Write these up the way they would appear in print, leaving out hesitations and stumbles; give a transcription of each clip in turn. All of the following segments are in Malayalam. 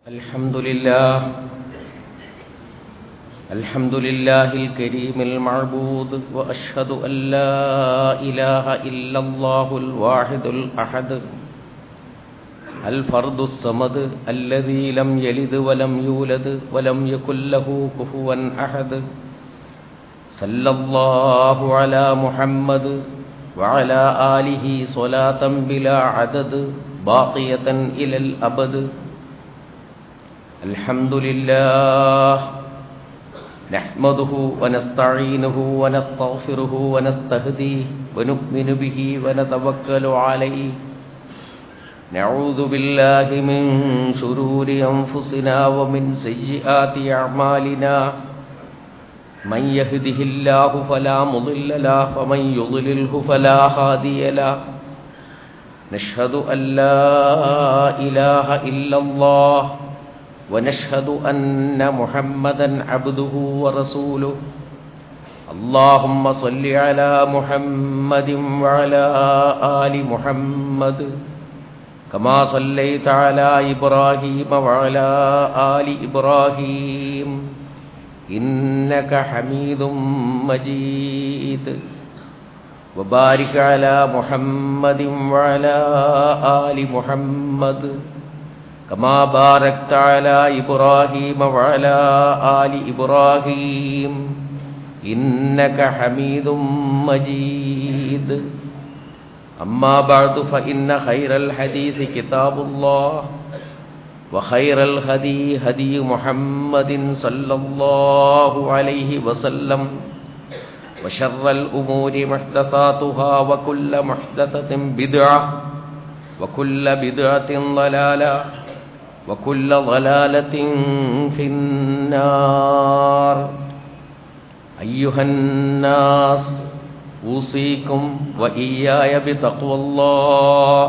الحمد لله الكريم المعبود وأشهد أن لا إله إلا الله الواحد الأحد الفرد الصمد الذي لم يلد ولم يولد ولم يكن له كفوا أحد صلى الله على محمد وعلى آله صلاة بلا عدد باقية إلى الأبد. الحمد لله نحمده ونستعينه ونستغفره ونستهديه ونؤمن به ونتوكل عليه. نعوذ بالله من شرور أنفسنا ومن سيئات أعمالنا. من يهده الله فلا مضل له ومن يضلله فلا هادي له. نشهد أن لا إله إلا الله ونشهد أن محمدا عبده ورسوله. اللهم صل على محمد وعلى آل محمد كما صليت على إبراهيم وعلى آل إبراهيم إنك حميد مجيد. وبارك على محمد وعلى آل محمد كما باركت على إبراهيم وعلى آل إبراهيم إنك حميد مجيد. أما بعد فإن خير الحديث كتاب الله وخير الهدي هدي محمد صلى الله عليه وسلم وشر الأمور محدثاتها وكل محدثة بدعة وكل بدعة ضلالة وكل ضلالة في النار. أيها الناس أوصيكم وإياي بتقوى الله.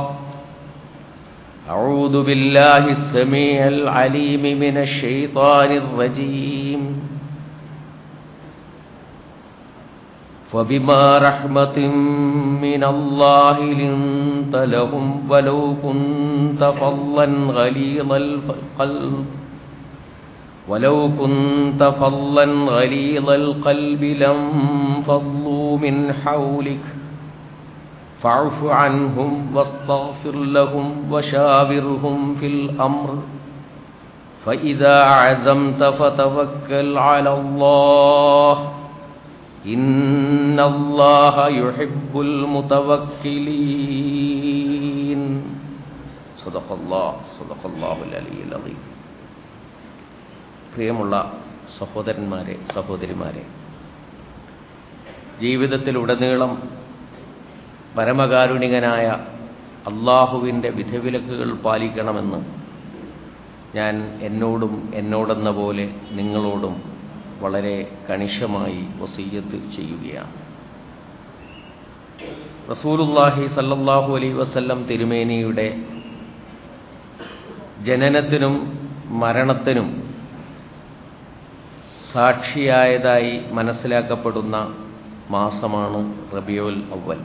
أعوذ بالله السميع العليم من الشيطان الرجيم. فبما رحمة من الله لنت لهم ولو كنت فظا غليظ القلب لانفضوا من حولك فاعف عنهم واستغفر لهم وشاورهم في الأمر فإذا عزمت فتوكل على الله إن الله يحب المتوكلين. صدق الله العلي العظيم. പ്രിയമുള്ള സഹോദരന്മാരെ, സഹോദരിമാരെ, ജീവിതത്തിലുടനീളം പരമകാരുണികനായ അള്ളാഹുവിൻ്റെ വിധിവിലക്കുകൾ പാലിക്കണമെന്ന് ഞാൻ എന്നോടെന്ന പോലെ നിങ്ങളോടും വളരെ കണിശമായി വസിയ്യത്ത് ചെയ്യുകയാണ്. റസൂലുള്ളാഹി സല്ലല്ലാഹു അലൈഹി വസല്ലം തിരുമേനിയുടെ ജനനത്തിനും മരണത്തിനും സാക്ഷിയായതായി മനസ്സിലാക്കപ്പെടുന്ന മാസമാണ് റബീഉൽ അവ്വൽ.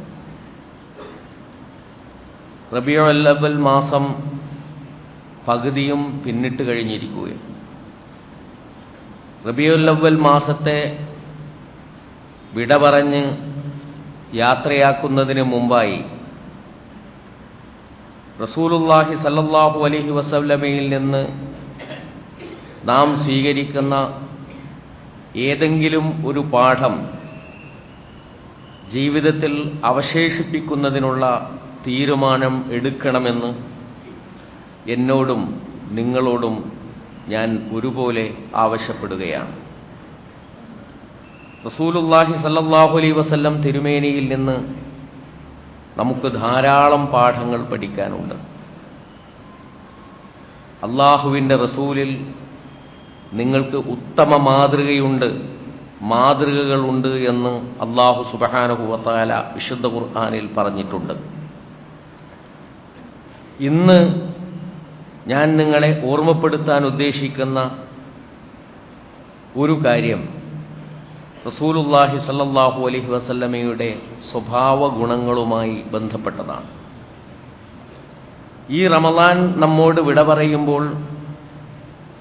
റബീഉൽ അവ്വൽ മാസം പകുതിയും പിന്നിട്ട് കഴിഞ്ഞിരിക്കുകയാണ്. റബീഉൽ അവ്വൽ മാസത്തെ വിട പറഞ്ഞ് യാത്രയാക്കുന്നതിന് മുമ്പായി റസൂലുള്ളാഹി സല്ലല്ലാഹു അലൈഹി വസല്ലമയിൽ നിന്ന് നാം സ്വീകരിക്കുന്ന ഏതെങ്കിലും ഒരു പാഠം ജീവിതത്തിൽ അവശേഷിപ്പിക്കുന്നതിനുള്ള തീരുമാനം എടുക്കണമെന്ന് എന്നോടും നിങ്ങളോടും ഞാൻ ഒരുപോലെ ആവശ്യപ്പെടുകയാണ്. റസൂലുള്ളാഹി സല്ലല്ലാഹു അലൈഹി വസല്ലം തിരുമേനിയിൽ നിന്ന് നമുക്ക് ധാരാളം പാഠങ്ങൾ പഠിക്കാനുണ്ട്. അള്ളാഹുവിൻ്റെ റസൂലിൽ നിങ്ങൾക്ക് ഉത്തമ മാതൃകകളുണ്ട് എന്ന് അല്ലാഹു സുബ്ഹാനഹു വ തആല വിശുദ്ധ ഖുർആനിൽ പറഞ്ഞിട്ടുണ്ട്. ഇന്ന് ഞാൻ നിങ്ങളെ ഓർമ്മപ്പെടുത്താൻ ഉദ്ദേശിക്കുന്ന ഒരു കാര്യം റസൂലുള്ളാഹി സ്വല്ലല്ലാഹു അലൈഹി വസല്ലമയുടെ സ്വഭാവ ഗുണങ്ങളുമായി ബന്ധപ്പെട്ടതാണ്. ഈ റമളാൻ നമ്മോട് വിട പറയുമ്പോൾ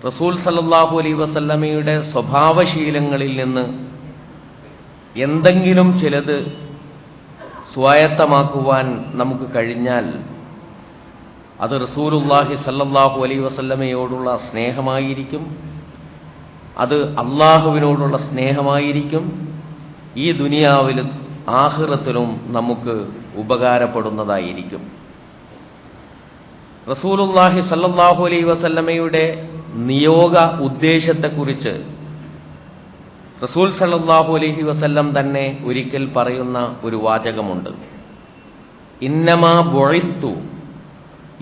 റസൂൽ സല്ലല്ലാഹു അലൈഹി വസല്ലമയുടെ സ്വഭാവശീലങ്ങളിൽ നിന്ന് എന്തെങ്കിലും ചിലത് സ്വായത്തമാക്കുവാൻ നമുക്ക് കഴിഞ്ഞാൽ അത് റസൂലുള്ളാഹി സല്ലല്ലാഹു അലൈഹി വസല്ലമയോടുള്ള സ്നേഹമായിരിക്കും, അത് അള്ളാഹുവിനോടുള്ള സ്നേഹമായിരിക്കും, ഈ ദുനിയാവിലും ആഖിറത്തിലും നമുക്ക് ഉപകാരപ്പെടുന്നതായിരിക്കും. റസൂലുള്ളാഹി സല്ലല്ലാഹു അലൈഹി വസല്ലമയുടെ നിയോഗ ഉദ്ദേശത്തെക്കുറിച്ച് റസൂൽ സല്ലല്ലാഹു അലൈഹി വസല്ലം തന്നെ ഒരിക്കൽ പറയുന്ന ഒരു വാചകമുണ്ട്. ഇന്നമാ ബുഇസ്തു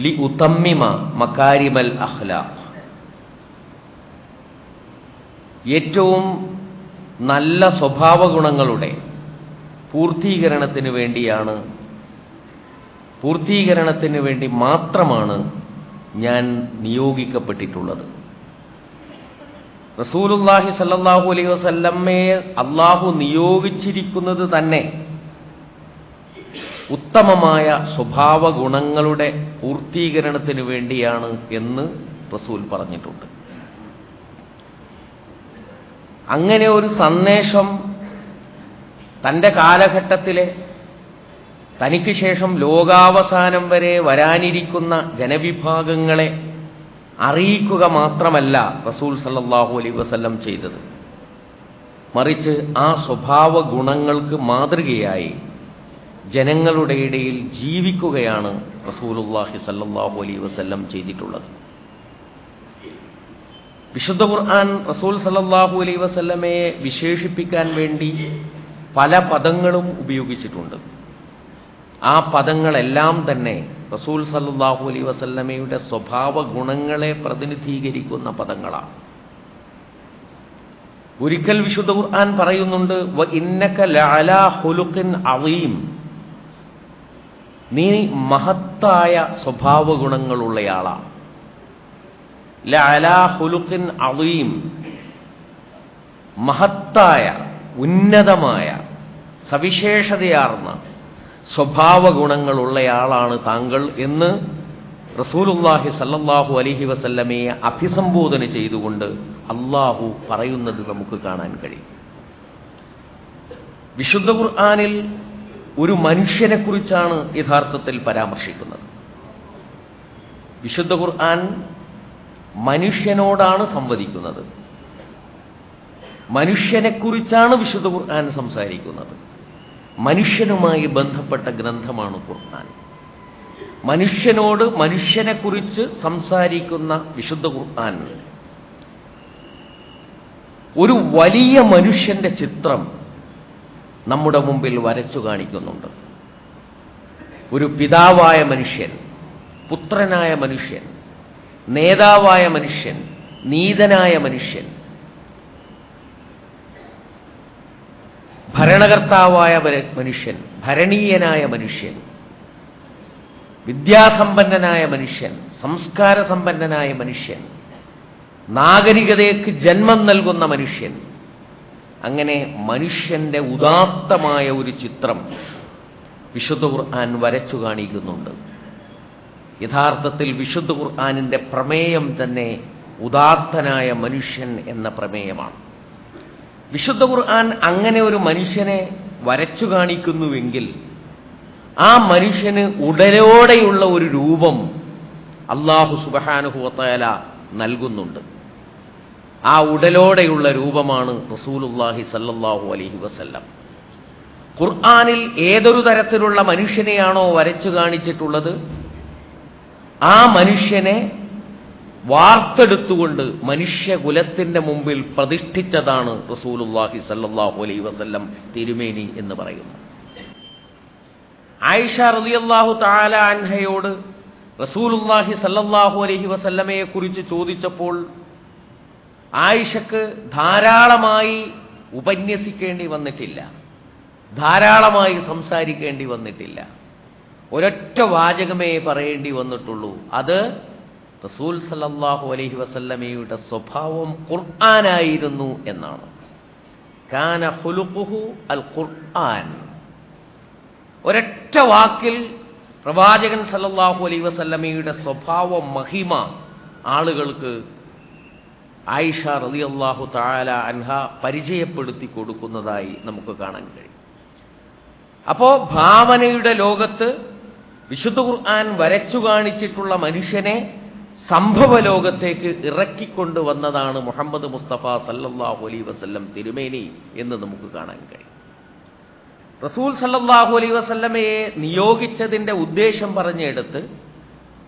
ലി ഉതമ്മിമ മകാരിമൽ അഖ്ലാഖ്. ഏറ്റവും നല്ല സ്വഭാവ ഗുണങ്ങളുടെ പൂർത്തീകരണത്തിന് വേണ്ടി മാത്രമാണ് ഞാൻ നിയോഗിക്കപ്പെട്ടിട്ടുള്ളത്. റസൂലുള്ളാഹി സല്ലല്ലാഹു അലൈഹി വസല്ലമയെ അല്ലാഹു നിയോഗിച്ചിരിക്കുന്നത് തന്നെ ഉത്തമമായ സ്വഭാവ ഗുണങ്ങളുടെ പൂർത്തീകരണത്തിന് വേണ്ടിയാണ് എന്ന് റസൂൽ പറഞ്ഞിട്ടുണ്ട്. അങ്ങനെ ഒരു സന്ദേശം തൻ്റെ കാലഘട്ടത്തിലെ തനിക്ക് ശേഷം ലോകാവസാനം വരെ വരാനിരിക്കുന്ന ജനവിഭാഗങ്ങളെ അറിയിക്കുക മാത്രമല്ല റസൂൽ സല്ലല്ലാഹു അലൈഹി വസല്ലം ചെയ്തത്, മറിച്ച് ആ സ്വഭാവ ഗുണങ്ങൾക്ക് മാതൃകയായി ജനങ്ങളുടെ ഇടയിൽ ജീവിക്കുകയാണ് റസൂലുള്ളാഹി സല്ലല്ലാഹു അലൈഹി വസല്ലം ചെയ്തിട്ടുള്ളത്. വിശുദ്ധ ഖുർആൻ റസൂൽ സല്ലല്ലാഹു അലൈഹി വസല്ലമയെ വിശേഷിപ്പിക്കാൻ വേണ്ടി പല പദങ്ങളും ഉപയോഗിച്ചിട്ടുണ്ട്. ആ പദങ്ങളെല്ലാം തന്നെ റസൂൽ സല്ലല്ലാഹു അലൈഹി വസല്ലമയുടെ സ്വഭാവ ഗുണങ്ങളെ പ്രതിനിധീകരിക്കുന്ന പദങ്ങളാണ്. ഒരിക്കൽ വിശുദ്ധ ഖുർആൻ പറയുന്നുണ്ട്, വ ഇന്നക ലഅലാ ഖുലുഖിൻ അളീം, നീ മഹത്തായ സ്വഭാവ ഗുണങ്ങളുള്ളയാളാണ്. ലഅലാ ഖുലുഖിൻ അളീം, മഹത്തായ ഉന്നതമായ സവിശേഷതയാർന്ന സ്വഭാവ ഗുണങ്ങളുള്ളയാളാണ് താങ്കൾ എന്ന് റസൂലുള്ളാഹി സല്ലല്ലാഹു അലൈഹി വസല്ലമയെ അഭിസംബോധന ചെയ്തുകൊണ്ട് അല്ലാഹു പറയുന്നത് നമുക്ക് കാണാൻ കഴിയും. വിശുദ്ധ ഖുർആനിൽ ഒരു മനുഷ്യനെക്കുറിച്ചാണ് യഥാർത്ഥത്തിൽ പരാമർശിക്കുന്നത്. വിശുദ്ധ ഖുർആൻ മനുഷ്യനോടാണ് സംവദിക്കുന്നത്. മനുഷ്യനെക്കുറിച്ചാണ് വിശുദ്ധ ഖുർആൻ സംസാരിക്കുന്നത്. മനുഷ്യനുമായി ബന്ധപ്പെട്ട ഗ്രന്ഥമാണ് ഖുർആൻ. മനുഷ്യനോട് മനുഷ്യനെക്കുറിച്ച് സംസാരിക്കുന്ന വിശുദ്ധ ഖുർആൻ ഒരു വലിയ മനുഷ്യന്റെ ചിത്രം നമ്മുടെ മുമ്പിൽ വരച്ചു കാണിക്കുന്നുണ്ട്. ഒരു പിതാവായ മനുഷ്യൻ, പുത്രനായ മനുഷ്യൻ, നേതാവായ മനുഷ്യൻ, നീതനായ മനുഷ്യൻ, ഭരണകർത്താവായ മനുഷ്യൻ, ഭരണീയനായ മനുഷ്യൻ, വിദ്യാസമ്പന്നനായ മനുഷ്യൻ, സംസ്കാരസമ്പന്നനായ മനുഷ്യൻ, നാഗരികതയ്ക്ക് ജന്മം നൽകുന്ന മനുഷ്യൻ, അങ്ങനെ മനുഷ്യന്റെ ഉദാത്തമായ ഒരു ചിത്രം വിശുദ്ധ ഖുർആൻ വരച്ചു കാണിക്കുന്നുണ്ട്. യഥാർത്ഥത്തിൽ വിശുദ്ധ ഖുർആനിന്റെ പ്രമേയം തന്നെ ഉദാത്തനായ മനുഷ്യൻ എന്ന പ്രമേയമാണ്. വിശുദ്ധ ഖുർആൻ അങ്ങനെ ഒരു മനുഷ്യനെ വരച്ചു കാണിക്കുന്നുവെങ്കിൽ ആ മനുഷ്യന് ഉടലോടെയുള്ള ഒരു രൂപം അല്ലാഹു സുബ്ഹാനഹു വ തആല നൽകുന്നുണ്ട്. ആ ഉടലോടെയുള്ള രൂപമാണ് റസൂലുള്ളാഹി സല്ലല്ലാഹു അലൈഹി വസല്ലം. ഖുർആനിൽ ഏതൊരു തരത്തിലുള്ള മനുഷ്യനെയാണോ വരച്ചു കാണിച്ചിട്ടുള്ളത് ആ മനുഷ്യനെ വാർത്തെടുത്തുകൊണ്ട് മനുഷ്യകുലത്തിന്റെ മുമ്പിൽ പ്രതിഷ്ഠിച്ചതാണ് റസൂലുള്ളാഹി സല്ലല്ലാഹു അലൈഹി വസല്ലം തിരുമേനി എന്ന് പറയുന്നു. ആയിഷ റളിയല്ലാഹു തആല അൻഹയോട് റസൂലുള്ളാഹി സല്ലല്ലാഹു അലൈഹി വസല്ലമയെ കുറിച്ച് ചോദിച്ചപ്പോൾ ആയിഷക്ക് ധാരാളമായി ഉപന്യസിക്കേണ്ടി വന്നിട്ടില്ല, ധാരാളമായി സംസാരിക്കേണ്ടി വന്നിട്ടില്ല. ഒരൊറ്റ വാചകമേ പറയേണ്ടി വന്നിട്ടുള്ളൂ. അത് റസൂൽ സല്ലല്ലാഹു അലൈഹി വസല്ലമയുടെ സ്വഭാവം ഖുർആനായിരുന്നു എന്നാണ്. കാന ഖുലുഖുഹു അൽ ഖുർആൻ. ഒരൊറ്റ വാക്കിൽ പ്രവാചകൻ സല്ലല്ലാഹു അലൈഹി വസല്ലമയുടെ സ്വഭാവ മഹിമ ആളുകൾക്ക് ആയിഷ റളിയല്ലാഹു തആല അൻഹ പരിചയപ്പെടുത്തി കൊടുക്കുന്നതായി നമുക്ക് കാണാൻ കഴിയും. അപ്പോൾ ഭാവനയുടെ ലോകത്ത് വിശുദ്ധ ഖുർആൻ വരച്ചു കാണിച്ചിട്ടുള്ള മനുഷ്യനെ സംഭവ ലോകത്തേക്ക് ഇറക്കിക്കൊണ്ടുവന്നതാണ് മുഹമ്മദ് മുസ്തഫ സല്ലല്ലാഹു അലൈഹി വസല്ലം തിരുമേനി എന്ന് നമുക്ക് കാണാൻ കഴിയും. റസൂൽ സല്ലല്ലാഹു അലൈഹി വസല്ലമയെ നിയോഗിച്ചതിന്റെ ഉദ്ദേശം പറഞ്ഞെടുത്ത്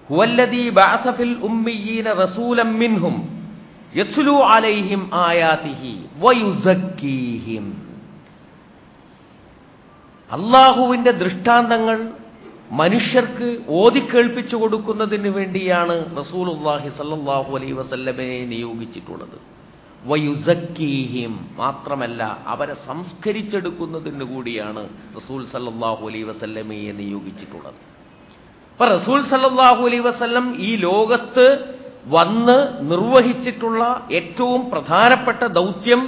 ഹുവല്ലദീ ബഅസ ഫിൽ ഉമ്മiyyin റസൂലൻ മിൻഹും യത്ലു അലൈഹിം ആയാതിഹി വയുസക്കീഹിം. അല്ലാഹുവിന്റെ ദൃഷ്ടാന്തങ്ങൾ മനുഷ്യർക്ക് ഓതിക്കേൾപ്പിച്ചു കൊടുക്കുന്നതിന് വേണ്ടിയാണ് റസൂലുള്ളാഹി സ്വല്ലല്ലാഹു അലൈഹി വസല്ലമയെ നിയോഗിച്ചിട്ടുള്ളത്. വയുസക്കീഹിം, മാത്രമല്ല അവരെ സംസ്കരിച്ചെടുക്കുന്നതിന് കൂടിയാണ് റസൂൽ സല്ലല്ലാഹു അലൈഹി വസല്ലമയെ നിയോഗിച്ചിട്ടുള്ളത്. അപ്പൊ റസൂൽ സല്ലല്ലാഹു അലൈഹി വസല്ലം ഈ ലോകത്ത് വന്ന് നിർവഹിച്ചിട്ടുള്ള ഏറ്റവും പ്രധാനപ്പെട്ട ദൗത്യം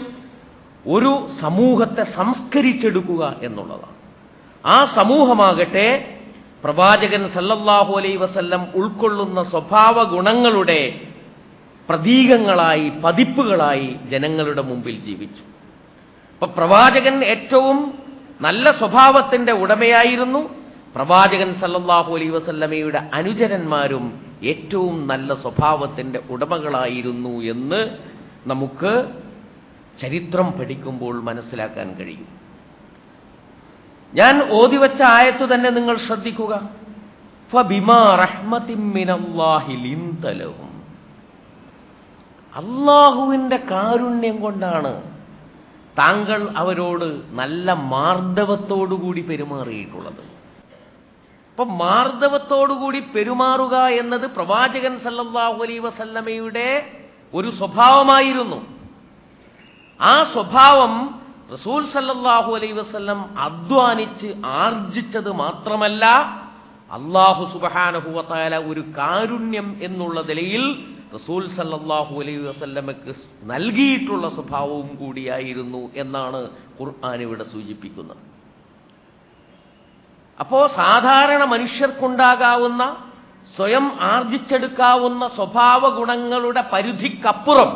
ഒരു സമൂഹത്തെ സംസ്കരിച്ചെടുക്കുക എന്നുള്ളതാണ്. ആ സമൂഹമാകട്ടെ പ്രവാചകൻ സല്ലല്ലാഹു അലൈഹി വസല്ലം ഉൾക്കൊള്ളുന്ന സ്വഭാവ ഗുണങ്ങളുടെ പ്രതീകങ്ങളായി, പതിപ്പുകളായി ജനങ്ങളുടെ മുമ്പിൽ ജീവിച്ചു. അപ്പൊ പ്രവാചകൻ ഏറ്റവും നല്ല സ്വഭാവത്തിന്റെ ഉടമയായിരുന്നു. പ്രവാചകൻ സല്ലല്ലാഹു അലൈഹി വസല്ലമയുടെ അനുചരന്മാരും ഏറ്റവും നല്ല സ്വഭാവത്തിന്റെ ഉടമകളായിരുന്നു എന്ന് നമുക്ക് ചരിത്രം പഠിക്കുമ്പോൾ മനസ്സിലാക്കാൻ കഴിയും. ഞാൻ ഓതിവച്ച ആയത്ത് തന്നെ നിങ്ങൾ ശ്രദ്ധിക്കുക. ഫബിമാ റഹ്മത്തിൻ മിനല്ലാഹി ലിൻത ലഹും. അല്ലാഹുവിന്റെ കാരുണ്യം കൊണ്ടാണ് താങ്കൾ അവരോട് നല്ല മാർദ്ദവത്തോടുകൂടി പെരുമാറിയിട്ടുള്ളത്. അപ്പൊ മാർദ്ദവത്തോടുകൂടി പെരുമാറുക എന്നത് പ്രവാചകൻ സല്ലല്ലാഹു അലൈഹി വസല്ലമയുടെ ഒരു സ്വഭാവമായിരുന്നു. ആ സ്വഭാവം റസൂൽ സല്ലല്ലാഹു അലൈഹി വസല്ലം അധ്വാനിച്ച് ആർജിച്ചത് മാത്രമല്ല, അല്ലാഹു സുബ്ഹാനഹു വ തആല ഒരു കാരുണ്യം എന്നുള്ള നിലയിൽ റസൂൽ സല്ലല്ലാഹു അലൈഹി വസല്ലമക്ക് നൽകിയിട്ടുള്ള സ്വഭാവവും കൂടിയായിരുന്നു എന്നാണ് ഖുർആൻ ഇവിടെ സൂചിപ്പിക്കുന്നത്. അപ്പോ സാധാരണ മനുഷ്യർക്കുണ്ടാകാവുന്ന സ്വയം ആർജിച്ചെടുക്കാവുന്ന സ്വഭാവ ഗുണങ്ങളുടെ പരിധിക്കപ്പുറം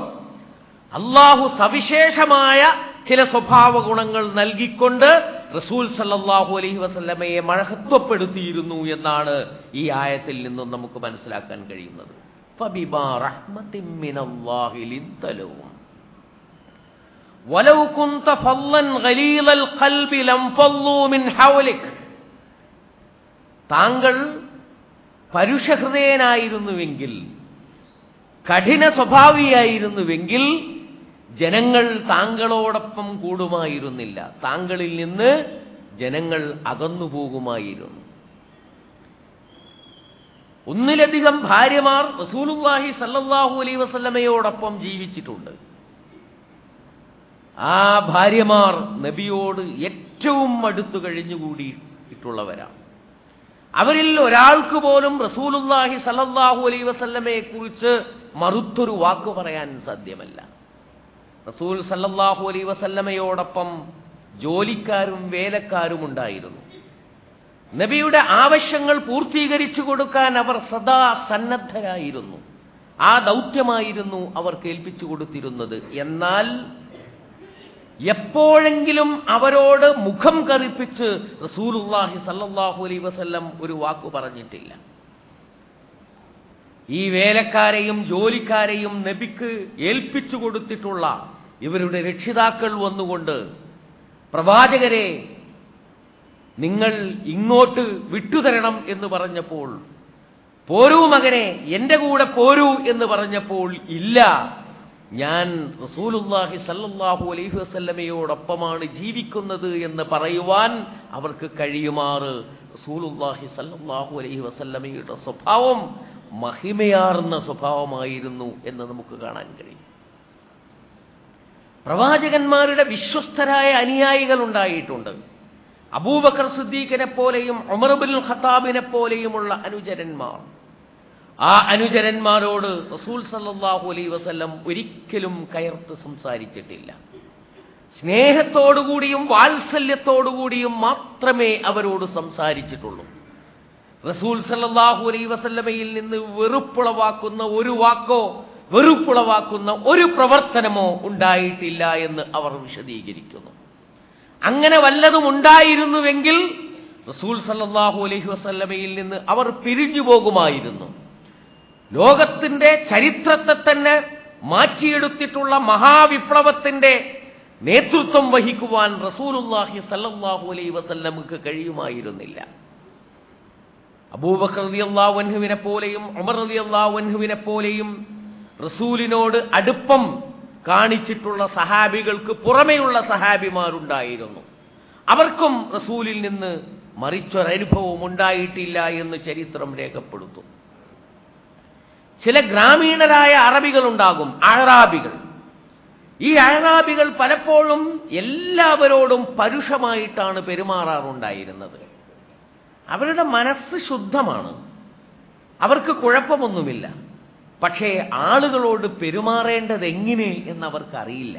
അല്ലാഹു സവിശേഷമായ ചില സ്വഭാവ ഗുണങ്ങൾ നൽകിക്കൊണ്ട് റസൂൽ സല്ലല്ലാഹു അലൈഹി വസല്ലമയെ മഹത്വപ്പെടുത്തിയിരുന്നു എന്നാണ് ഈ ആയത്തിൽ നിന്നും നമുക്ക് മനസ്സിലാക്കാൻ കഴിയുന്നത്. ഫബിമാ റഹ്മത്തിൻ മിനല്ലാഹി ലിൻത ലഹും വലൗ കുൻത ഫല്ലൻ ഗലീലൽ ഖൽബി ലംഫല്ലൂ മിൻ ഹൗലിക്. താങ്കൾ പരുഷഹൃദയനായിരുന്നുവെങ്കിൽ, കഠിന സ്വഭാവിയായിരുന്നുവെങ്കിൽ ജനങ്ങൾ താങ്കളോടൊപ്പം കൂടുമായിരുന്നില്ല, താങ്കളിൽ നിന്ന് ജനങ്ങൾ അകന്നുപോകുമായിരുന്നു. ഒന്നിലധികം ഭാര്യമാർ റസൂലുള്ളാഹി സല്ലല്ലാഹു അലൈഹി വസല്ലമയോടൊപ്പം ജീവിച്ചിട്ടുണ്ട്. ആ ഭാര്യമാർ നബിയോട് ഏറ്റവും അടുത്തു കഴിഞ്ഞുകൂടിയിട്ടുള്ളവരാണ്. അവരിൽ ഒരാൾക്ക് പോലും റസൂലുള്ളാഹി സല്ലല്ലാഹു അലൈഹി വസല്ലമയെ കുറിച്ച് മറുത്തൊരു വാക്ക് പറയാൻ സാധ്യമല്ല. റസൂൽ സല്ലല്ലാഹു അലൈഹി വസല്ലമയോടൊപ്പം ജോലിക്കാരും വേലക്കാരും ഉണ്ടായിരുന്നു. നബിയുടെ ആവശ്യങ്ങൾ പൂർത്തീകരിച്ചു കൊടുക്കാൻ അവർ സദാ സന്നദ്ധരായിരുന്നു. ആ ദൗത്യമായിരുന്നു അവർ കേൾപ്പിച്ചു കൊടുത്തിരുന്നത്. എന്നാൽ എപ്പോഴെങ്കിലും അവരോട് മുഖം കറുപ്പിച്ച് റസൂലുള്ളാഹി സല്ലല്ലാഹു അലൈഹി വസല്ലം ഒരു വാക്ക് പറഞ്ഞിട്ടില്ല. ഈ വേലക്കാരെയും ജോലിക്കാരെയും നബിക്ക് ഏൽപ്പിച്ചു കൊടുത്തിട്ടുള്ള ഇവരുടെ രക്ഷിതാക്കൾ വന്നുകൊണ്ട്, പ്രവാചകരെ നിങ്ങൾ ഇങ്ങോട്ട് വിട്ടുതരണം എന്ന് പറഞ്ഞപ്പോൾ, പോരൂ മകനെ എന്റെ കൂടെ പോരൂ എന്ന് പറഞ്ഞപ്പോൾ, ഇല്ല, ഞാൻ റസൂലുള്ളാഹി സല്ലല്ലാഹു അലൈഹി വസല്ലമയോടൊപ്പമാണ് ജീവിക്കുന്നത് എന്ന് പറയുവാൻ അവർക്ക് കഴിയുമാറ് റസൂലുള്ളാഹി സല്ലല്ലാഹു അലൈഹി വസല്ലമയുടെ സ്വഭാവം മഹിമയാർന്ന സ്വഭാവമായിരുന്നു എന്ന് നമുക്ക് കാണാൻ കഴിയും. പ്രവാചകന്മാരുടെ വിശ്വസ്തരായ അനുയായികൾ ഉണ്ടായിട്ടുണ്ട്. അബൂബക്കർ സിദ്ദീഖിനെ പോലെയും ഉമർ ഇബ്നുൽ ഖത്താബിനെ പോലെയുമുള്ള അനുചരന്മാർ. ആ അനുചരന്മാരോട് റസൂൽ സല്ലല്ലാഹു അലൈഹി വസല്ലം ഒരിക്കലും കയർത്ത് സംസാരിച്ചിട്ടില്ല. സ്നേഹത്തോടുകൂടിയും വാത്സല്യത്തോടുകൂടിയും മാത്രമേ അവരോട് സംസാരിച്ചിട്ടുള്ളൂ. റസൂൽ സല്ലല്ലാഹു അലൈഹി വസല്ലമയിൽ നിന്ന് വെറുപ്പുളവാക്കുന്ന ഒരു വാക്കോ വെറുപ്പുളവാക്കുന്ന ഒരു പ്രവർത്തനമോ ഉണ്ടായിട്ടില്ല എന്ന് അവർ വിശദീകരിക്കുന്നു. അങ്ങനെ വല്ലതും ഉണ്ടായിരുന്നുവെങ്കിൽ റസൂൽ സല്ലല്ലാഹു അലൈഹി വസല്ലമയിൽ നിന്ന് അവർ പിരിഞ്ഞു പോകുമായിരുന്നു. ലോകത്തിന്റെ ചരിത്രത്തെ തന്നെ മാറ്റിയെടുത്തിട്ടുള്ള മഹാവിപ്ലവത്തിന്റെ നേതൃത്വം വഹിക്കുവാൻ റസൂലുള്ളാഹി സല്ലല്ലാഹു അലൈഹി വസല്ലമക്ക് കഴിയുമായിരുന്നില്ല. അബൂബക്കർ റളിയല്ലാഹു അൻഹുവിനെ പോലെയും ഉമർ റളിയല്ലാഹു അൻഹുവിനെ പോലെയും റസൂലിനോട് അടുപ്പം കാണിച്ചിട്ടുള്ള സഹാബികൾക്ക് പുറമെയുള്ള സഹാബിമാരുണ്ടായിരുന്നു. അവർക്കും റസൂലിൽ നിന്ന് മറിച്ചൊരനുഭവം ഉണ്ടായിട്ടില്ല എന്ന് ചരിത്രം രേഖപ്പെടുത്തും. ചില ഗ്രാമീണരായ അറബികളുണ്ടാകും, അഅറാബികൾ. ഈ അഅറാബികൾ പലപ്പോഴും എല്ലാവരോടും പരുഷമായിട്ടാണ് പെരുമാറാറുണ്ടായിരുന്നത്. അവരുടെ മനസ്സ് ശുദ്ധമാണ്, അവർക്ക് കുഴപ്പമൊന്നുമില്ല. പക്ഷേ ആളുകളോട് പെരുമാറേണ്ടത് എങ്ങനെ എന്നവർക്കറിയില്ല.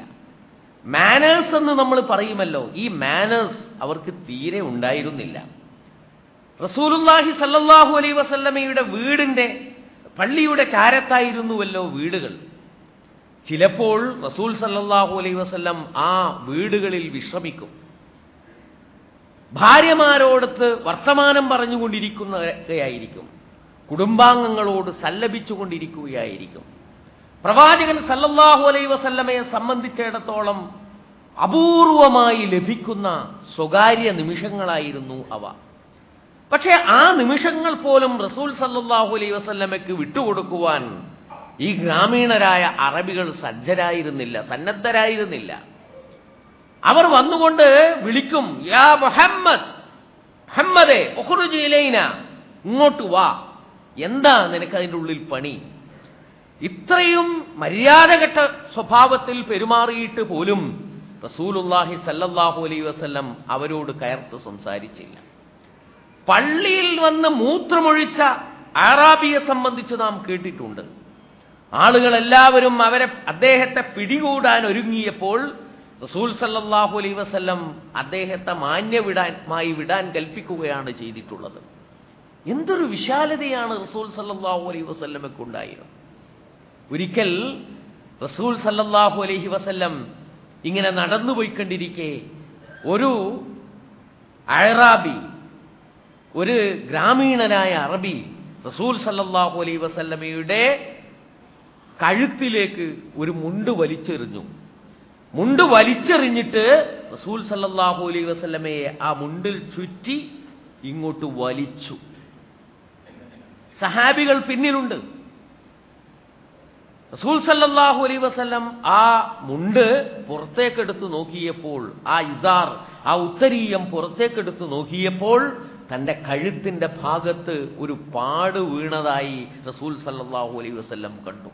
മാനേഴ്സ് എന്ന് നമ്മൾ പറയുമല്ലോ, ഈ മാനേഴ്സ് അവർക്ക് തീരെ ഉണ്ടായിരുന്നില്ല. റസൂലുള്ളാഹി സല്ലല്ലാഹു അലൈഹി വസല്ലമയുടെ വീടിന്റെ പള്ളിയുടെ ചാരത്തായിരുന്നുവല്ലോ വീടുകൾ. ചിലപ്പോൾ റസൂൽ സല്ലല്ലാഹു അലൈഹി വസല്ലം ആ വീടുകളിൽ വിശ്രമിക്കും. ഭാര്യമാരോടൊത്ത് വർത്തമാനം പറഞ്ഞുകൊണ്ടിരിക്കുകയായിരിക്കും, കുടുംബാംഗങ്ങളോട് സല്ലപിച്ചുകൊണ്ടിരിക്കുകയായിരിക്കും. പ്രവാചകൻ സല്ലല്ലാഹു അലൈഹി വസല്ലമയെ സംബന്ധിച്ചിടത്തോളം അപൂർവമായി ലഭിക്കുന്ന സ്വകാര്യ നിമിഷങ്ങളായിരുന്നു അവ. പക്ഷേ ആ നിമിഷങ്ങൾ പോലും റസൂൽ സല്ലല്ലാഹു അലൈഹി വസല്ലമയ്ക്ക് വിട്ടുകൊടുക്കുവാൻ ഈ ഗ്രാമീണരായ അറബികൾ സന്നദ്ധരായിരുന്നില്ല. അവർ വന്നുകൊണ്ട് വിളിക്കും, യാ മുഹമ്മദ്, മുഹമ്മദേ ഉഖ്റുജ് ഇലൈന, ഇങ്ങോട്ട് വാ, എന്താ നിനക്ക് അതിൻ്റെ ഉള്ളിൽ പണി? ഇത്രയും മര്യാദകെട്ട സ്വഭാവത്തിൽ പെരുമാറിയിട്ട് പോലും റസൂലുള്ളാഹി സല്ലല്ലാഹു അലൈഹി വസല്ലം അവരോട് കയർത്ത് സംസാരിച്ചില്ല. പള്ളിയിൽ വന്ന് മൂത്രമൊഴിച്ച അറാബിയെ സംബന്ധിച്ച് നാം കേട്ടിട്ടുണ്ട്. ആളുകളെല്ലാവരും അദ്ദേഹത്തെ പിടികൂടാൻ ഒരുങ്ങിയപ്പോൾ റസൂൽ സല്ലല്ലാഹു അലൈഹി വസല്ലം അദ്ദേഹത്തെ മാന്യമായി വിടാൻ കൽപ്പിക്കുകയാണ് ചെയ്തിട്ടുള്ളത്. എന്തൊരു വിശാലതയാണ് റസൂൽ സല്ലല്ലാഹു അലൈഹി വസല്ലമക്കുണ്ടായിരുന്നത്. ഒരിക്കൽ റസൂൽ സല്ലല്ലാഹു അലൈഹി വസല്ലം ഇങ്ങനെ നടന്നുപോയിക്കൊണ്ടിരിക്കെ ഒരു അഅറാബി, ഒരു ഗ്രാമീണനായ അറബി റസൂൽ സല്ലല്ലാഹു അലൈഹി വസല്ലമയുടെ കഴുത്തിലേക്ക് ഒരു മുണ്ട് വലിച്ചെറിഞ്ഞു. മുണ്ട് വലിച്ചെറിഞ്ഞിട്ട് റസൂൽ സല്ലല്ലാഹു അലൈഹി വസല്ലമയെ ആ മുണ്ടിൽ ചുറ്റി ഇങ്ങോട്ട് വലിച്ചു. സഹാബികൾ പിന്നിലുണ്ട്. റസൂൽ സല്ലല്ലാഹു അലൈഹി വസല്ലം ആ മുണ്ട് പുറത്തേക്കെടുത്ത് നോക്കിയപ്പോൾ, ആ ഇസാർ, ആ ഉത്തരീയം പുറത്തേക്കെടുത്ത് നോക്കിയപ്പോൾ തന്റെ കഴുത്തിന്റെ ഭാഗത്ത് ഒരു പാട് വീണതായി റസൂൽ സല്ലല്ലാഹു അലൈഹി വസല്ലം കണ്ടു.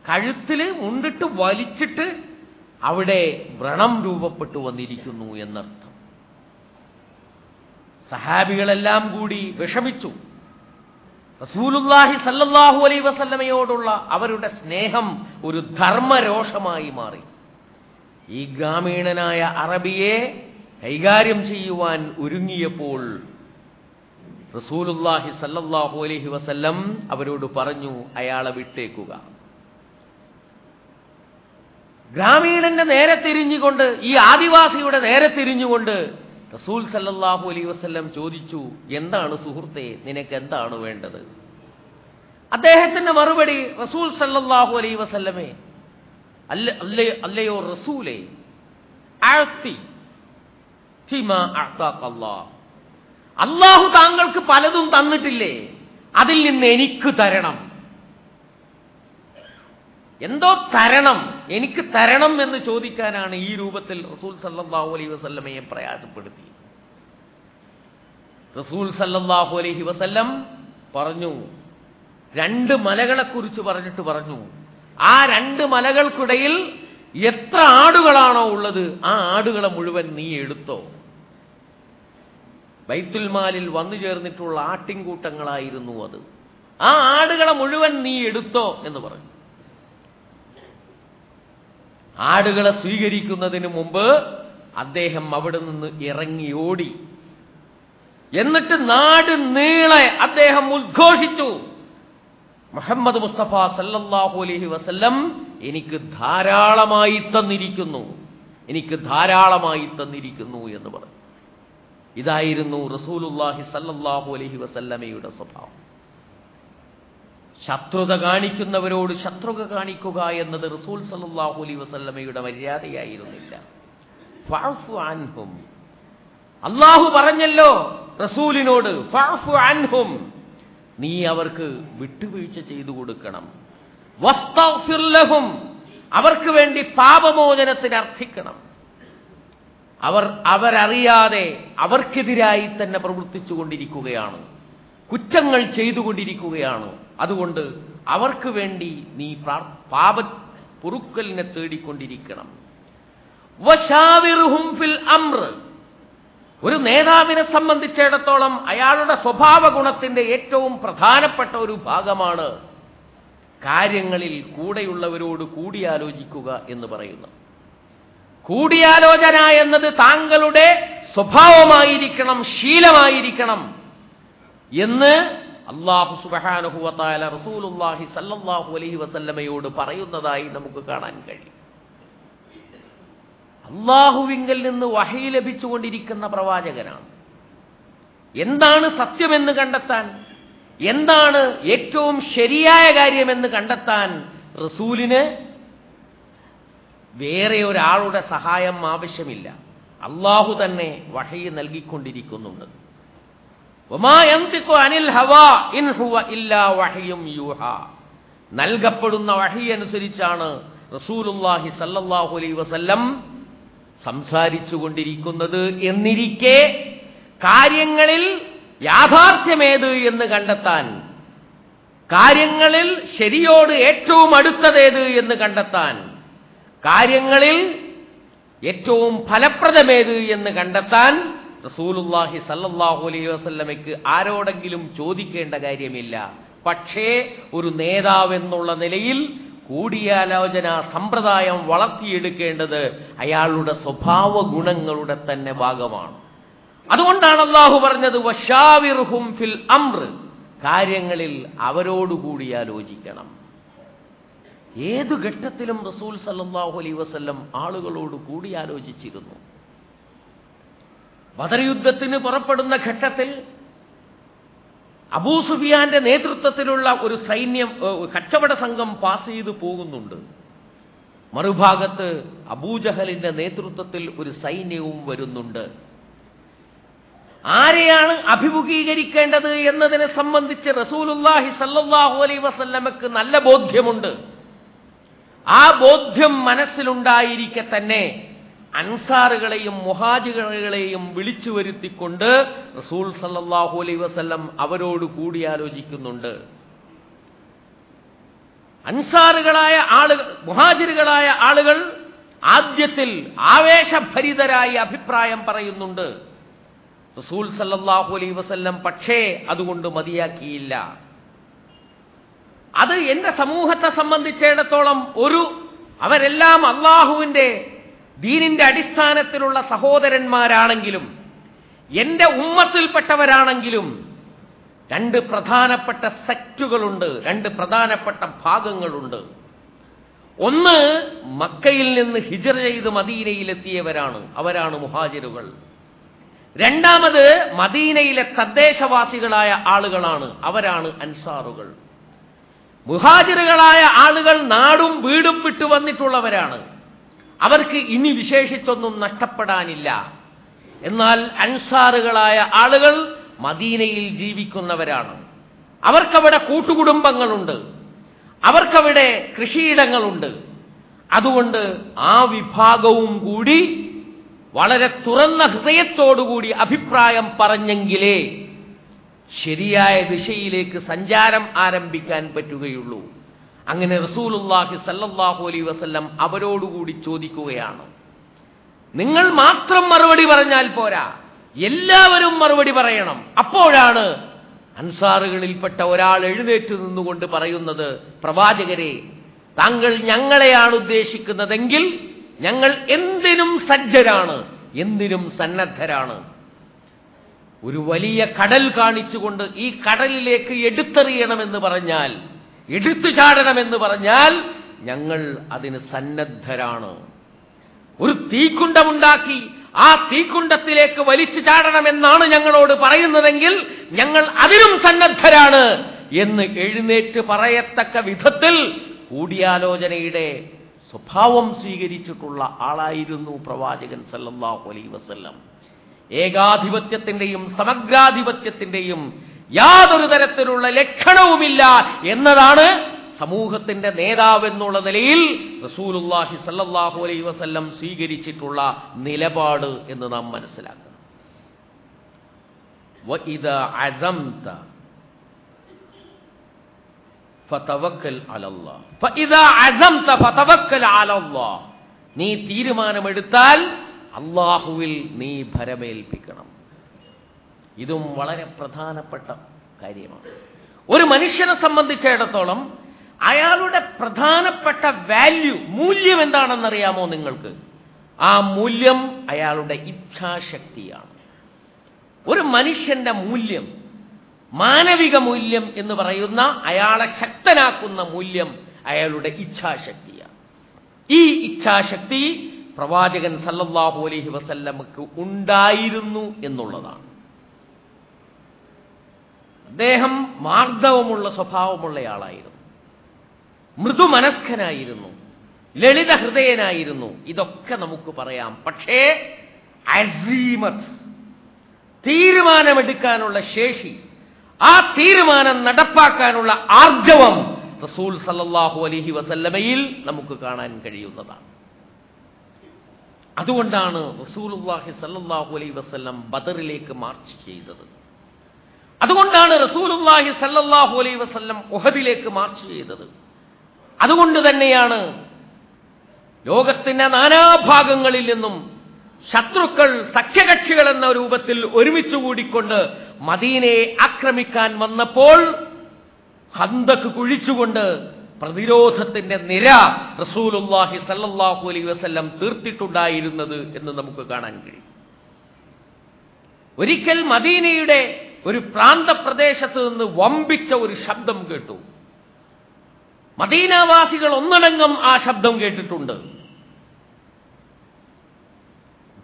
കഴുത്തിൽ മുണ്ടിട്ട് വലിച്ചിട്ട് അവിടെ വ്രണം രൂപപ്പെട്ടു വന്നിരിക്കുന്നു എന്നർത്ഥം. സഹാബികളെല്ലാം കൂടി വിഷമിച്ചു. റസൂലുള്ളാഹി സല്ലല്ലാഹു അലൈഹി വസല്ലമയോടുള്ള അവരുടെ സ്നേഹം ഒരു ധർമ്മരോഷമായി മാറി. ഈ ഗ്രാമീണനായ അറബിയെ കൈകാര്യം ചെയ്യുവാൻ ഒരുങ്ങിയപ്പോൾ റസൂലുള്ളാഹി സല്ലല്ലാഹു അലൈഹി വസല്ലം അവരോട് പറഞ്ഞു, അയാളെ വിട്ടേക്കുക. ഗ്രാമീണന്റെ നേരെ തിരിഞ്ഞുകൊണ്ട്, ഈ ആദിവാസിയുടെ നേരെ തിരിഞ്ഞുകൊണ്ട് റസൂൽ സല്ലല്ലാഹു അലൈഹി വസല്ലം ചോദിച്ചു, എന്താണ് സുഹൃത്തേ, നിനക്ക് എന്താണ് വേണ്ടത്? അദ്ദേഹത്തിന്റെ മറുപടി, റസൂൽ സല്ലല്ലാഹു അലൈഹി വസല്ലമേ, അല്ലയോ റസൂലേ, അല്ലാഹു താങ്കൾക്ക് പലതും തന്നിട്ടില്ലേ, അതിൽ നിന്ന് എനിക്ക് തരണം. എന്തോ തരണം, എനിക്ക് തരണം എന്ന് ചോദിക്കാനാണ് ഈ രൂപത്തിൽ റസൂൽ സല്ലല്ലാഹു അലൈഹി വസല്ലമയെ പ്രയാസപ്പെടുത്തി. റസൂൽ സല്ലല്ലാഹു അലൈഹി വസല്ലം പറഞ്ഞു, രണ്ട് മലകളെക്കുറിച്ച് പറഞ്ഞിട്ട് പറഞ്ഞു, ആ രണ്ട് മലകൾക്കിടയിൽ എത്ര ആടുകളാണോ ഉള്ളത് ആ ആടുകളെ മുഴുവൻ നീ എടുത്തോ. ബൈത്തുൽ മാലിൽ വന്നു ചേർന്നിട്ടുള്ള ആട്ടിൻകൂട്ടങ്ങളായിരുന്നു അത്. ആ ആടുകളെ മുഴുവൻ നീ എടുത്തോ എന്ന് പറഞ്ഞു. ആടുകളെ സ്വീകരിക്കുന്നതിന് മുമ്പ് അദ്ദേഹം അവിടെ നിന്ന് ഇറങ്ങി ഓടി. എന്നിട്ട് നാട് നീളെ അദ്ദേഹം ഉദ്ഘോഷിച്ചു, മുഹമ്മദ് മുസ്തഫ സല്ലല്ലാഹു അലൈഹി വസല്ലം എനിക്ക് ധാരാളമായി തന്നിരിക്കുന്നു എന്ന് പറഞ്ഞു. ഇതായിരുന്നു റസൂലുള്ളാഹി സല്ലല്ലാഹു അലൈഹി വസല്ലമയുടെ സ്വഭാവം. ശത്രുത കാണിക്കുന്നവരോട് ശത്രുത കാണിക്കുക എന്നത് റസൂൽ സല്ലല്ലാഹു അലൈഹി വസല്ലമയുടെ മര്യാദയായിരുന്നില്ല. ഫഅഫു അൻഹും, അല്ലാഹു പറഞ്ഞല്ലോ റസൂലിനോട്, ഫഅഫു അൻഹും, നീ അവർക്ക് വിട്ടുവീഴ്ച ചെയ്തു കൊടുക്കണം. വസ്തഗ്ഫിർ ലഹും, അവർക്ക് വേണ്ടി പാപമോചനത്തിന് അർത്ഥിക്കണം. അവരറിയാതെ അവർക്കെതിരായി തന്നെ പ്രവർത്തിച്ചു കൊണ്ടിരിക്കുകയാണ്, കുറ്റങ്ങൾ ചെയ്തുകൊണ്ടിരിക്കുകയാണ്. അതുകൊണ്ട് അവർക്ക് വേണ്ടി നീ പാപ പൊറുക്കലിനെ തേടിക്കൊണ്ടിരിക്കണം. വശാവിർഹും ഫിൽ അംർ, ഒരു നേതാവിനെ സംബന്ധിച്ചിടത്തോളം അയാളുടെ സ്വഭാവ ഗുണത്തിന്റെ ഏറ്റവും പ്രധാനപ്പെട്ട ഒരു ഭാഗമാണ് കാര്യങ്ങളിൽ കൂടെയുള്ളവരോട് കൂടിയാലോചിക്കുക എന്ന് പറയുന്നത്. കൂടിയാലോചന എന്നത് താങ്കളുടെ സ്വഭാവമായിരിക്കണം, ശീലമായിരിക്കണം എന്ന് അല്ലാഹു സുബ്ഹാനഹു വ തആല റസൂലുള്ളാഹി സല്ലല്ലാഹു അലൈഹി വസല്ലമയോട് പറയുന്നതായി നമുക്ക് കാണാൻ കഴിയും. അല്ലാഹുവിങ്കൽ നിന്ന് വഹി ലഭിച്ചുകൊണ്ടിരിക്കുന്ന പ്രവാചകനാണ്. എന്താണ് സത്യമെന്ന് കണ്ടെത്താൻ, എന്താണ് ഏറ്റവും ശരിയായ കാര്യമെന്ന് കണ്ടെത്താൻ റസൂലിന് വേറെ ഒരാളുടെ സഹായം ആവശ്യമില്ല. അല്ലാഹു തന്നെ വഹി നൽകിക്കൊണ്ടിരിക്കുന്നുണ്ട്. വമാ യൻതിഖു അനിൽ ഹവാ ഇൻ ഹുവ ഇല്ലാ വഹ്യും യൂഹാ, നൽകപ്പെടുന്ന വഹി അനുസരിച്ചാണ് റസൂലുള്ളാഹി സല്ലല്ലാഹു അലൈഹി വസല്ലം സംസാരിച്ചു കൊണ്ടിരിക്കുന്നത് എന്നിരിക്കെ കാര്യങ്ങളിൽ യാഥാർത്ഥ്യമേത് എന്ന് കണ്ടെത്താൻ, കാര്യങ്ങളിൽ ശരിയോട് ഏറ്റവും അടുത്തതേത് എന്ന് കണ്ടെത്താൻ, കാര്യങ്ങളിൽ ഏറ്റവും ഫലപ്രദമേത് എന്ന് കണ്ടെത്താൻ റസൂലുള്ളാഹി സല്ലല്ലാഹു അലൈഹി വസല്ലമയ്ക്ക് ആരോടെങ്കിലും ചോദിക്കേണ്ട കാര്യമില്ല. പക്ഷേ ഒരു നേതാവെന്നുള്ള നിലയിൽ കൂടിയാലോചന സമ്പ്രദായം വളർത്തിയെടുക്കേണ്ടത് അയാളുടെ സ്വഭാവ ഗുണങ്ങളുടെ തന്നെ ഭാഗമാണ്. അതുകൊണ്ടാണ് അല്ലാഹു പറഞ്ഞത് വശാവിർഹും ഫിൽ അംർ, കാര്യങ്ങളിൽ അവരോടുകൂടിയാലോചിക്കണം. ഏതു ഘട്ടത്തിലും റസൂൽ സല്ലല്ലാഹു അലൈഹി വസല്ലം ആളുകളോട് കൂടിയാലോചിച്ചിരുന്നു. ബദർ യുദ്ധത്തിന് പുറപ്പെടുന്ന ഘട്ടത്തിൽ അബൂ സുഫിയാന്റെ നേതൃത്വത്തിലുള്ള ഒരു സൈന്യം, കച്ചവട സംഘം പാസ് ചെയ്തു പോകുന്നുണ്ട്. മറുഭാഗത്ത് അബൂജഹലിന്റെ നേതൃത്വത്തിൽ ഒരു സൈന്യവും വരുന്നുണ്ട്. ആരെയാണ് അഭിമുഖീകരിക്കേണ്ടത് എന്നതിനെ സംബന്ധിച്ച് റസൂലുള്ളാഹി സല്ലല്ലാഹു അലൈഹി വസല്ലമക്ക് നല്ല ബോധ്യമുണ്ട്. ആ ബോധ്യം മനസ്സിലുണ്ടായിരിക്കെ തന്നെ അൻസാറുകളെയും മുഹാജിറുകളെയും വിളിച്ചു വരുത്തിക്കൊണ്ട് റസൂൽ സല്ലല്ലാഹു അലൈഹി വസല്ലം അവരോട് കൂടിയാലോചിക്കുന്നുണ്ട്. അൻസാറുകളായ ആളുകൾ, മുഹാജിറുകളായ ആളുകൾ ആദ്യത്തിൽ ആവേശഭരിതരായി അഭിപ്രായം പറയുന്നുണ്ട്. റസൂൽ സല്ലല്ലാഹു അലൈഹി വസല്ലം പക്ഷേ അതുകൊണ്ട് മതിയാക്കിയില്ല. അത് എന്റെ സമൂഹത്തെ സംബന്ധിച്ചിടത്തോളം അവരെല്ലാം അള്ളാഹുവിന്റെ ദീനിന്റെ അടിസ്ഥാനത്തിലുള്ള സഹോദരന്മാരാണെങ്കിലും എന്റെ ഉമ്മത്തിൽപ്പെട്ടവരാണെങ്കിലും രണ്ട് പ്രധാനപ്പെട്ട സെക്റ്റുകളുണ്ട്, രണ്ട് പ്രധാനപ്പെട്ട ഭാഗങ്ങളുണ്ട്. ഒന്ന് മക്കയിൽ നിന്ന് ഹിജ്റ ചെയ്ത് മദീനയിലെത്തിയവരാണ്, അവരാണ് മുഹാജിറുകൾ. രണ്ടാമത് മദീനയിലെ തദ്ദേശവാസികളായ ആളുകളാണ്, അവരാണ് അൻസാറുകൾ. മുഹാജിറുകളായ ആളുകൾ നാടും വീടും വിട്ടു വന്നിട്ടുള്ളവരാണ്, അവർക്ക് ഇനി വിശേഷിച്ചൊന്നും നഷ്ടപ്പെടാനില്ല. എന്നാൽ അൻസാറുകളായ ആളുകൾ മദീനയിൽ ജീവിക്കുന്നവരാണ്, അവർക്കവിടെ കൂട്ടുകുടുംബങ്ങളുണ്ട്, അവർക്കവിടെ കൃഷിയിടങ്ങളുണ്ട്. അതുകൊണ്ട് ആ വിഭാഗവും കൂടി വളരെ തുറന്ന ഹൃദയത്തോടുകൂടി അഭിപ്രായം പറഞ്ഞെങ്കിലേ ശരിയായ ദിശയിലേക്ക് സഞ്ചാരം ആരംഭിക്കാൻ പറ്റുകയുള്ളൂ. അങ്ങനെ റസൂലുള്ളാഹി സല്ലല്ലാഹു അലൈഹി വസല്ലം അവരോടുകൂടി ചോദിക്കുകയാണ്, നിങ്ങൾ മാത്രം മറുപടി പറഞ്ഞാൽ പോരാ, എല്ലാവരും മറുപടി പറയണം. അപ്പോഴാണ് അൻസാറുകളിൽപ്പെട്ട ഒരാൾ എഴുന്നേറ്റ് നിന്നുകൊണ്ട് പറയുന്നത്, പ്രവാചകരെ, താങ്കൾ ഞങ്ങളെയാണ് ഉദ്ദേശിക്കുന്നതെങ്കിൽ ഞങ്ങൾ എന്തിനും സജ്ജരാണ്, എന്തിനും സന്നദ്ധരാണ്. ഒരു വലിയ കടൽ കാണിച്ചുകൊണ്ട് ഈ കടലിലേക്ക് എടുത്തെറിയണമെന്ന് പറഞ്ഞാൽ എടുത്തു ചാടണമെന്ന് പറഞ്ഞാൽ ഞങ്ങൾ അതിന് സന്നദ്ധരാണ്. ഒരു തീക്കുണ്ടമുണ്ടാക്കി ആ തീക്കുണ്ടത്തിലേക്ക് വലിച്ചു ചാടണമെന്നാണ് ഞങ്ങളോട് പറയുന്നതെങ്കിൽ ഞങ്ങൾ അതിനും സന്നദ്ധരാണ് എന്ന് എഴുന്നേറ്റ് പറയത്തക്ക വിധത്തിൽ കൂടിയാലോചനയുടെ സ്വഭാവം സ്വീകരിച്ചിട്ടുള്ള ആളായിരുന്നു പ്രവാചകൻ സല്ലല്ലാഹു അലൈഹി വസല്ലം. ഏകാധിപത്യത്തിന്റെയും സമഗ്രാധിപത്യത്തിന്റെയും യാതൊരു തരത്തിലുള്ള ലക്ഷണവുമില്ല എന്നതാണ് സമൂഹത്തിന്റെ നേതാവെന്നുള്ള നിലയിൽ റസൂലുള്ളാഹി സല്ലല്ലാഹു അലൈഹി വസല്ലം സ്വീകരിച്ചിട്ടുള്ള നിലപാട് എന്ന് നാം മനസ്സിലാക്കണം. വഇദാ അസംത ഫതവക്കൽ അലല്ലാഹ് ഫഇദാ അസംത ഫതവക്കൽ അലല്ലാഹ്. നീ തീരുമാനമെടുത്താൽ അല്ലാഹുവിൽ നീ ഭരമേൽപ്പിക്കണം. ഇതും വളരെ പ്രധാനപ്പെട്ട കാര്യമാണ്. ഒരു മനുഷ്യനെ സംബന്ധിച്ചിടത്തോളം അയാളുടെ പ്രധാനപ്പെട്ട മൂല്യം എന്താണെന്നറിയാമോ നിങ്ങൾക്ക്? ആ മൂല്യം അയാളുടെ ഇച്ഛാശക്തിയാണ്. ഒരു മനുഷ്യന്റെ മൂല്യം, മാനവിക മൂല്യം എന്ന് പറയുന്ന അയാളെ ശക്തനാക്കുന്ന മൂല്യം അയാളുടെ ഇച്ഛാശക്തിയാണ്. ഈ ഇച്ഛാശക്തി പ്രവാചകൻ സല്ലല്ലാഹു അലൈഹി വസല്ലമക്ക് ഉണ്ടായിരുന്നു എന്നുള്ളതാണ്. അദ്ദേഹം മാർദ്ദവമുള്ള സ്വഭാവമുള്ളയാളായിരുന്നു, മൃദുമനസ്കനായിരുന്നു, ലളിത ഹൃദയനായിരുന്നു. ഇതൊക്കെ നമുക്ക് പറയാം. പക്ഷേ അസീമത്ത്, തീരുമാനമെടുക്കാനുള്ള ശേഷി, ആ തീരുമാനം നടപ്പാക്കാനുള്ള ആർജവം റസൂൽ സല്ലല്ലാഹു അലൈഹി വസല്ലമയിൽ നമുക്ക് കാണാൻ കഴിയുന്നതാണ്. അതുകൊണ്ടാണ് റസൂലുള്ളാഹി സല്ലല്ലാഹു അലൈഹി വസല്ലം ബദറിലേക്ക് മാർച്ച് ചെയ്തത്. അതുകൊണ്ടാണ് റസൂലുള്ളാഹി സല്ലല്ലാഹു അലൈഹി വസല്ലം ഉഹദിലേക്ക് മാർച്ച് ചെയ്തത്. അതുകൊണ്ട് തന്നെയാണ് ലോകത്തിന്റെ നാനാഭാഗങ്ങളിൽ നിന്നും ശത്രുക്കൾ, സഖ്യകക്ഷികൾ എന്ന രൂപത്തിൽ ഒരുമിച്ച് കൂടിക്കൊണ്ട് മദീനയെ ആക്രമിക്കാൻ വന്നപ്പോൾ ഖന്ദഖ് കുഴിച്ചുകൊണ്ട് പ്രതിരോധത്തിന്റെ നിര റസൂലുള്ളാഹി സല്ലല്ലാഹു അലൈഹി വസല്ലം തീർത്തിട്ടുണ്ടായിരുന്നത് എന്ന് നമുക്ക് കാണാൻ കഴിയും. ഒരിക്കൽ മദീനയുടെ ഒരു പ്രാന്തപ്രദേശത്ത് നിന്ന് വമ്പിച്ച ഒരു ശബ്ദം കേട്ടു. മദീനാവാസികൾ ഒന്നടങ്കം ആ ശബ്ദം കേട്ടിട്ടുണ്ട്.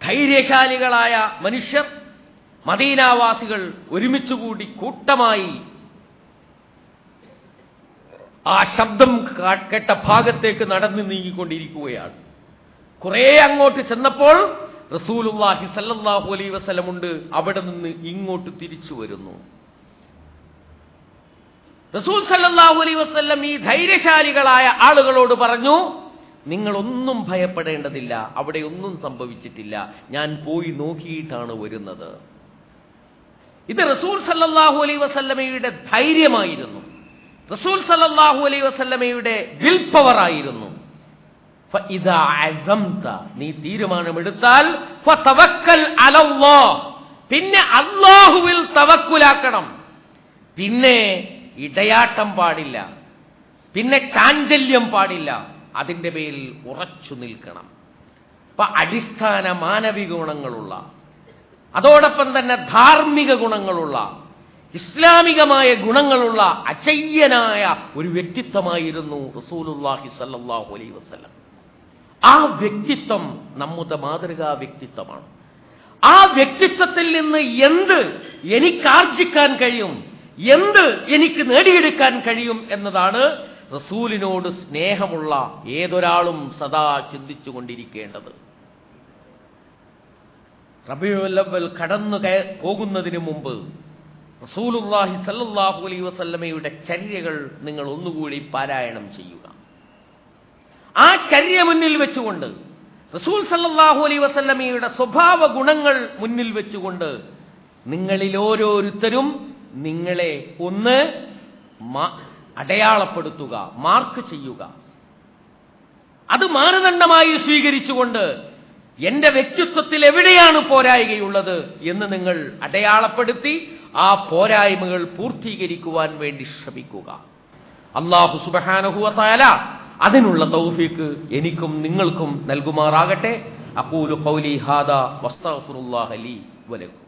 ധൈര്യശാലികളായ മനുഷ്യർ, മദീനാവാസികൾ ഒരുമിച്ചുകൂടി കൂട്ടമായി ആ ശബ്ദം കേട്ട ഭാഗത്തേക്ക് നടന്നു നീങ്ങിക്കൊണ്ടിരിക്കുകയാണ്. കുറെ അങ്ങോട്ട് ചെന്നപ്പോൾ റസൂലുള്ളാഹി സല്ലല്ലാഹു അലൈഹി വസല്ലം ഉണ്ട് അവിടെ നിന്ന് ഇങ്ങോട്ട് തിരിച്ചു വരുന്നു. റസൂൽ സല്ലല്ലാഹു അലൈഹി വസല്ലം ഈ ധൈര്യശാലികളായ ആളുകളോട് പറഞ്ഞു, നിങ്ങളൊന്നും ഭയപ്പെടേണ്ടതില്ല, അവിടെ ഒന്നും സംഭവിച്ചിട്ടില്ല, ഞാൻ പോയി നോക്കിയിട്ടാണ് വരുന്നത്. ഇത് റസൂൽ സല്ലല്ലാഹു അലൈഹി വസല്ലമയുടെ ധൈര്യമായിരുന്നു, റസൂൽ സല്ലല്ലാഹു അലൈഹി വസല്ലമയുടെ വിൽ പവർ ആയിരുന്നു. ഫഇദാ അസംത, നീ തീരുമാനമെടുത്താൽ ഫതവക്കൽ അലല്ലാഹ്, പിന്നെ അല്ലാഹുവിൽ തവക്കുലാക്കണം. പിന്നെ ഇടയാട്ടം പാടില്ല, പിന്നെ ചാഞ്ചല്യം പാടില്ല, അതിന്റെ പേരിൽ ഉറച്ചു നിൽക്കണം. അപ്പൊ അടിസ്ഥാന മാനവിക ഗുണങ്ങളുള്ള, അതോടൊപ്പം തന്നെ ധാർമ്മിക ഗുണങ്ങളുള്ള, ഇസ്ലാമികമായ ഗുണങ്ങളുള്ള അചയ്യനായ ഒരു വ്യക്തിത്വമായിരുന്നു റസൂലുള്ളാഹി സല്ലല്ലാഹു അലൈഹി വസല്ലം. ആ വ്യക്തിത്വം നമ്മുടെ മാതൃകാ വ്യക്തിത്വമാണ്. ആ വ്യക്തിത്വത്തിൽ നിന്ന് എന്ത് എനിക്കാർജിക്കാൻ കഴിയും, എന്ത് എനിക്ക് നേടിയെടുക്കാൻ കഴിയും എന്നതാണ് റസൂലിനോട് സ്നേഹമുള്ള ഏതൊരാളും സദാ ചിന്തിച്ചുകൊണ്ടിരിക്കേണ്ടത്. റബീഉൽ അവ്വൽ കടന്നു പോകുന്നതിന് മുമ്പ് റസൂലുള്ളാഹി സല്ലല്ലാഹു അലൈഹി വസല്ലമയുടെ ചര്യകൾ നിങ്ങൾ ഒന്നുകൂടി പാരായണം ചെയ്യുക. ആ ചര്യ മുന്നിൽ വെച്ചുകൊണ്ട്, റസൂൽ സല്ലല്ലാഹു അലൈഹി വസല്ലമയുടെ സ്വഭാവ ഗുണങ്ങൾ മുന്നിൽ വെച്ചുകൊണ്ട് നിങ്ങളിൽ ഓരോരുത്തരും നിങ്ങളെ ഒന്ന് അടയാളപ്പെടുത്തുക, മാർക്ക് ചെയ്യുക. അത് മാനദണ്ഡമായി സ്വീകരിച്ചുകൊണ്ട് എന്റെ വ്യക്തിത്വത്തിൽ എവിടെയാണ് പോരായ്മയുള്ളത് എന്ന് നിങ്ങൾ അടയാളപ്പെടുത്തി ആ പോരായ്മകൾ പൂർത്തീകരിക്കുവാൻ വേണ്ടി ശ്രമിക്കുക. അല്ലാഹു സുബ്ഹാനഹു വ തആല അതിനുള്ള തൗഫീഖ് എനിക്കും നിങ്ങൾക്കും നൽകുമാറാകട്ടെ. അഖൂലു ഖൗലി ഹാദാ വസ്തഗ്ഫിറുല്ലാഹ ലീ വലക്കും.